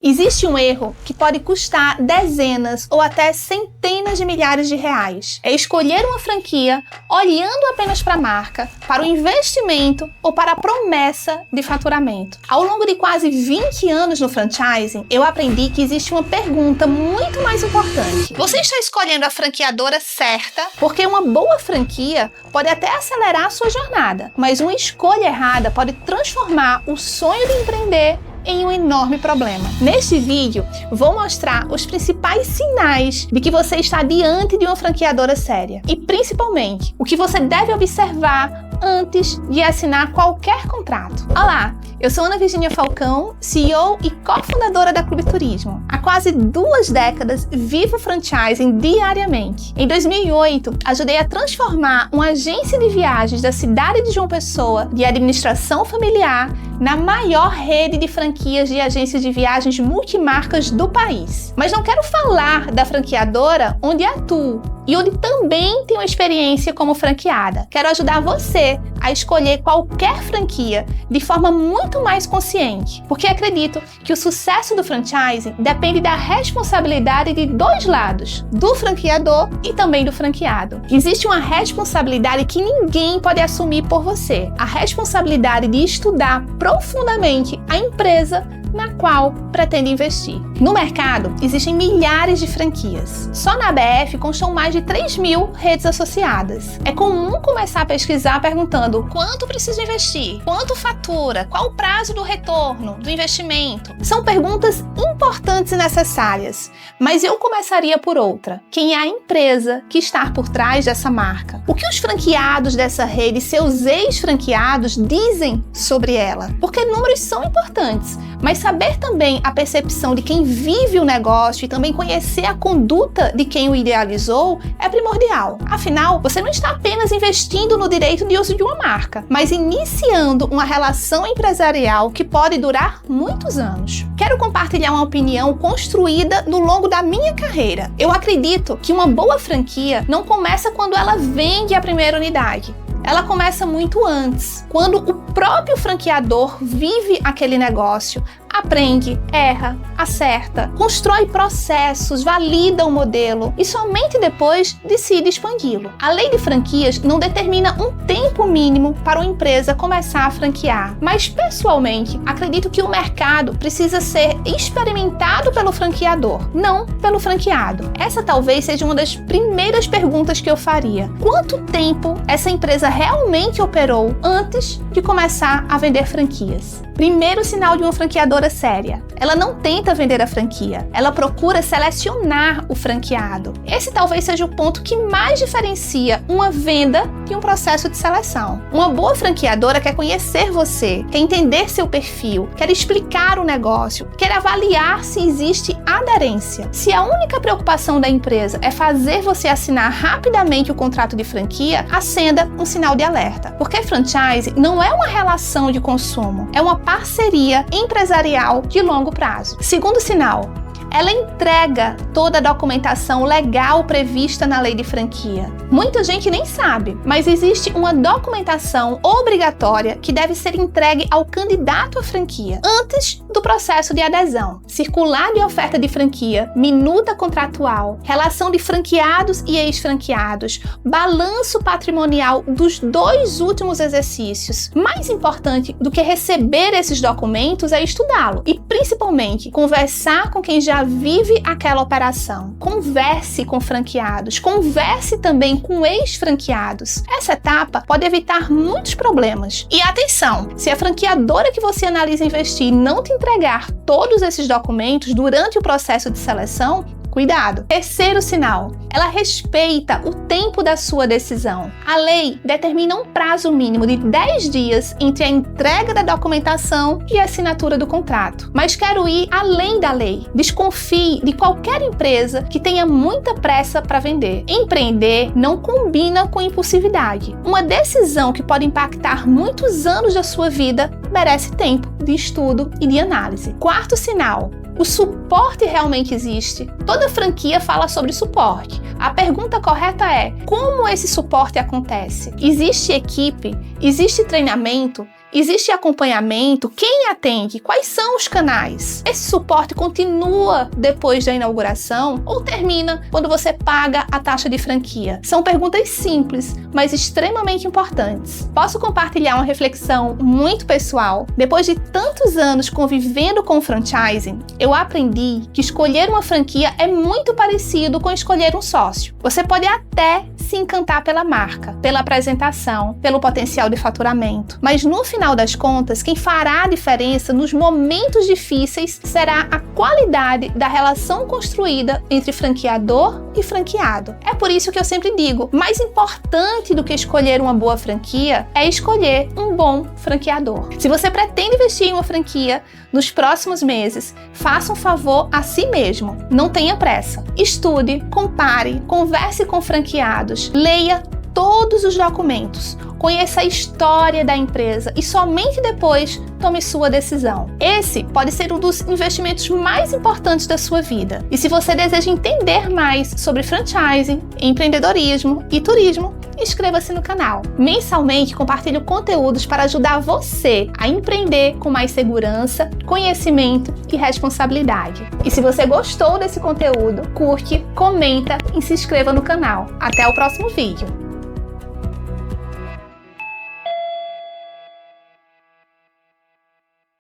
Existe um erro que pode custar dezenas ou até centenas de milhares de reais. É escolher uma franquia olhando apenas para a marca, para o investimento ou para a promessa de faturamento. Ao longo de quase 20 anos no franchising, eu aprendi que existe uma pergunta muito mais importante. Você está escolhendo a franqueadora certa? Porque uma boa franquia pode até acelerar a sua jornada, mas uma escolha errada pode transformar o sonho de empreender em um enorme problema. Neste vídeo, vou mostrar os principais sinais de que você está diante de uma franqueadora séria e, principalmente, o que você deve observar antes de assinar qualquer contrato. Olá, eu sou Ana Virgínia Falcão, CEO e cofundadora da Clube Turismo. Há quase 2 décadas vivo franchising diariamente. Em 2008, ajudei a transformar uma agência de viagens da cidade de João Pessoa, de administração familiar, na maior rede de franquias de agências de viagens multimarcas do país. Mas não quero falar da franqueadora onde atuo e onde também tenho experiência como franqueada. Quero ajudar você a escolher qualquer franquia de forma muito mais consciente, porque acredito que o sucesso do franchising depende da responsabilidade de 2 lados, do franqueador e também do franqueado. Existe uma responsabilidade que ninguém pode assumir por você, a responsabilidade de estudar profundamente a empresa na qual pretende investir. No mercado, existem milhares de franquias. Só na ABF constam mais de 3.000 redes associadas. É comum começar a pesquisar perguntando quanto preciso investir, quanto fatura, qual o prazo do retorno do investimento. São perguntas importantes e necessárias, mas eu começaria por outra. Quem é a empresa que está por trás dessa marca? O que os franqueados dessa rede e seus ex-franqueados dizem sobre ela? Porque números são importantes, mas saber também a percepção de quem vive o negócio e também conhecer a conduta de quem o idealizou é primordial. Afinal, você não está apenas investindo no direito de uso de uma marca, mas iniciando uma relação empresarial que pode durar muitos anos. Quero compartilhar uma opinião construída no longo da minha carreira. Eu acredito que uma boa franquia não começa quando ela vende a primeira unidade. Ela começa muito antes, quando o próprio franqueador vive aquele negócio, aprende, erra, acerta, constrói processos, valida o modelo e somente depois decide expandi-lo. A lei de franquias não determina um tempo mínimo para uma empresa começar a franquear, mas pessoalmente acredito que o mercado precisa ser experimentado pelo franqueador, não pelo franqueado. Essa talvez seja uma das primeiras perguntas que eu faria. Quanto tempo essa empresa realmente operou antes de começar a vender franquias? Primeiro sinal de uma franqueadora séria. Ela não tenta vender a franquia, ela procura selecionar o franqueado. Esse talvez seja o ponto que mais diferencia uma venda de um processo de seleção. Uma boa franqueadora quer conhecer você, quer entender seu perfil, quer explicar o negócio, quer avaliar se existe aderência. Se a única preocupação da empresa é fazer você assinar rapidamente o contrato de franquia, acenda um sinal de alerta. Porque franchise não é uma relação de consumo, é uma parceria empresarial de longo prazo. Segundo sinal, ela entrega toda a documentação legal prevista na lei de franquia. Muita gente nem sabe, mas existe uma documentação obrigatória que deve ser entregue ao candidato à franquia antes do processo de adesão. Circular de oferta de franquia, minuta contratual, relação de franqueados e ex-franqueados, balanço patrimonial dos 2 últimos exercícios. Mais importante do que receber esses documentos é estudá-lo e, principalmente, conversar com quem já vive aquela operação. Converse com franqueados, converse também com ex-franqueados. Essa etapa pode evitar muitos problemas. E atenção, se a franqueadora que você analisa investir não te entregar todos esses documentos durante o processo de seleção, cuidado. Terceiro sinal, ela respeita o tempo da sua decisão. A lei determina um prazo mínimo de 10 dias entre a entrega da documentação e a assinatura do contrato. Mas quero ir além da lei. Desconfie de qualquer empresa que tenha muita pressa para vender. Empreender não combina com impulsividade. Uma decisão que pode impactar muitos anos da sua vida merece tempo de estudo e de análise. Quarto sinal, o suporte realmente existe. Toda franquia fala sobre suporte. A pergunta correta é: como esse suporte acontece? Existe equipe? Existe treinamento? Existe acompanhamento? Quem atende? Quais são os canais? Esse suporte continua depois da inauguração ou termina quando você paga a taxa de franquia? São perguntas simples, mas extremamente importantes. Posso compartilhar uma reflexão muito pessoal? Depois de tantos anos convivendo com o franchising, eu aprendi que escolher uma franquia é muito parecido com escolher um sócio. Você pode até se encantar pela marca, pela apresentação, pelo potencial de faturamento, mas no final das contas, quem fará a diferença nos momentos difíceis será a qualidade da relação construída entre franqueador e franqueado. É por isso que eu sempre digo, mais importante do que escolher uma boa franquia é escolher um bom franqueador. Se você pretende investir em uma franquia nos próximos meses, faça um favor a si mesmo. Não tenha pressa. Estude, compare, converse com franqueados, leia todos os documentos, conheça a história da empresa e somente depois tome sua decisão. Esse pode ser um dos investimentos mais importantes da sua vida. E se você deseja entender mais sobre franchising, empreendedorismo e turismo, inscreva-se no canal. Mensalmente compartilho conteúdos para ajudar você a empreender com mais segurança, conhecimento e responsabilidade. E se você gostou desse conteúdo, curte, comenta e se inscreva no canal. Até o próximo vídeo.